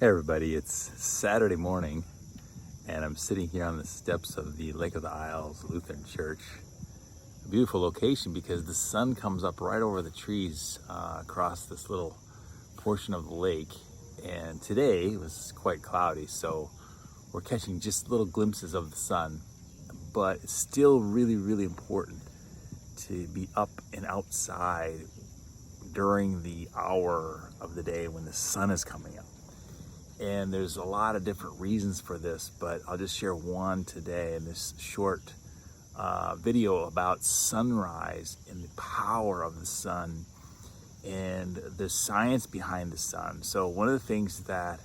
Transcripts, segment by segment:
Hey everybody, it's Saturday morning and I'm sitting here on the steps of the Lake of the Isles Lutheran Church. A beautiful location because the sun comes up right over the trees across this little portion of the lake. And today it was quite cloudy, so we're catching just little glimpses of the sun. But it's still really important to be up and outside during the hour of the day when the sun is coming up. And there's a lot of different reasons for this, but I'll just share one today in this short video about sunrise and the power of the sun and the science behind the sun. So one of the things that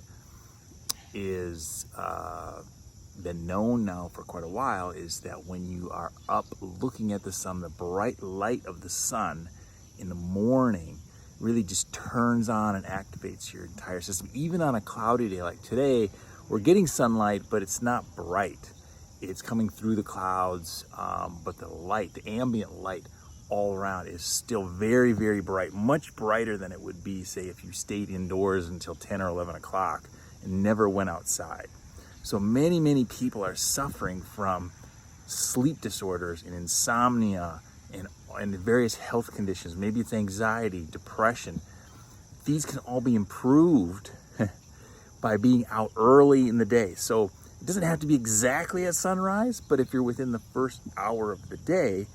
is been known now for quite a while is that when you are up looking at the sun, the bright light of the sun in the morning really just turns on and activates your entire system. Even on a cloudy day like today, we're getting sunlight, but it's not bright. It's coming through the clouds, but the light, the ambient light all around is still very bright, much brighter than it would be, say, if you stayed indoors until 10 or 11 o'clock and never went outside. So many people are suffering from sleep disorders and insomnia and various health conditions. Maybe it's anxiety, depression. These can all be improved by being out early in the day. So it doesn't have to be exactly at sunrise, but if you're within the first hour of the day,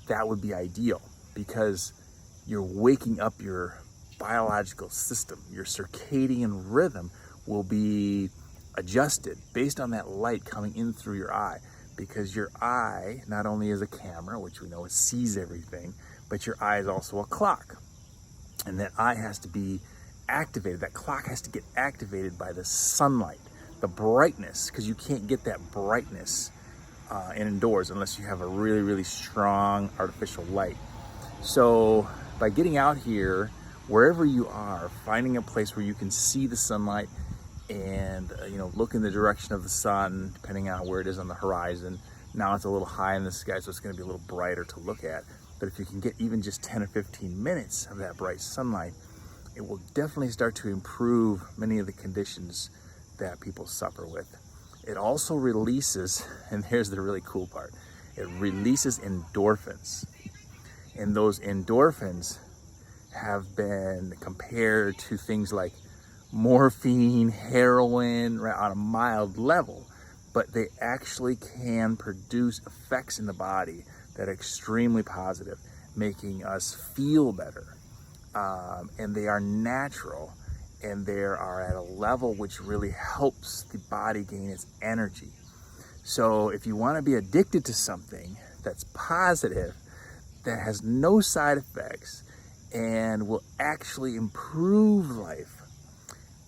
that would be ideal because you're waking up your biological system. Your circadian rhythm will be adjusted based on that light coming in through your eye. Because your eye not only is a camera, which we know it sees everything, but your eye is also a clock. And that eye has to be activated. That clock has to get activated by the sunlight, the brightness, because you can't get that brightness indoors unless you have a really strong artificial light. So by getting out here, wherever you are, finding a place where you can see the sunlight and look in the direction of the sun, depending on where it is on the horizon. Now it's a little high in the sky, so it's going to be a little brighter to look at. But if you can get even just 10 or 15 minutes of that bright sunlight, it will definitely start to improve many of the conditions that people suffer with. It also releases, and here's the really cool part, it releases endorphins. And those endorphins have been compared to things like morphine, heroin, right, on a mild level, but they actually can produce effects in the body that are extremely positive, making us feel better. And they are natural, and they are at a level which really helps the body gain its energy. So if you want to be addicted to something that's positive, that has no side effects, and will actually improve life,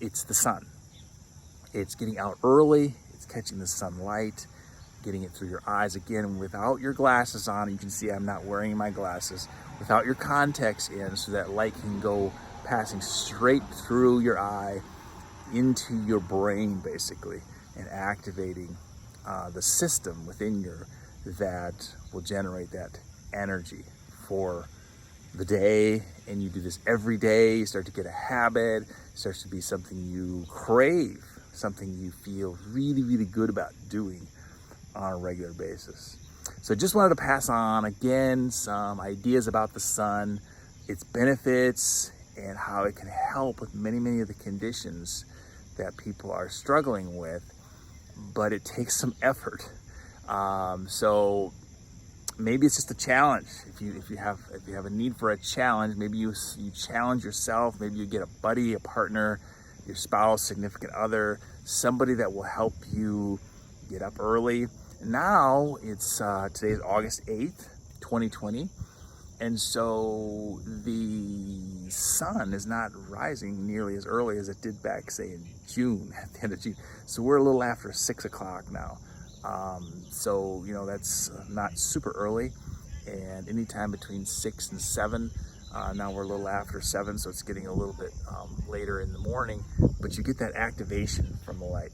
it's the sun. It's getting out early, it's catching the sunlight, getting it through your eyes. Again, without your glasses on, you can see I'm not wearing my glasses, without your contacts in, so that light can go passing straight through your eye into your brain, basically, and activating the system within you that will generate that energy for the day. And you do this every day, you start to get a habit, it starts to be something you crave, something you feel really good about doing on a regular basis. So just wanted to pass on again some ideas about the sun, its benefits, and how it can help with many of the conditions that people are struggling with, but it takes some effort. So maybe it's just a challenge. If you have a need for a challenge, maybe you challenge yourself. Maybe you get a buddy, a partner, your spouse, significant other, somebody that will help you get up early. Now it's today's August 8th, 2020, and so the sun is not rising nearly as early as it did back, say, in June, at the end of June. So we're a little after 6 o'clock now. So that's not super early, and anytime between 6 and 7. Now we're a little after 7, so it's getting a little bit later in the morning, but you get that activation from the light.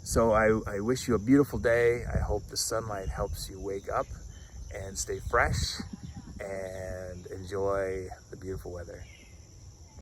So I wish you a beautiful day. I hope the sunlight helps you wake up and stay fresh and enjoy the beautiful weather.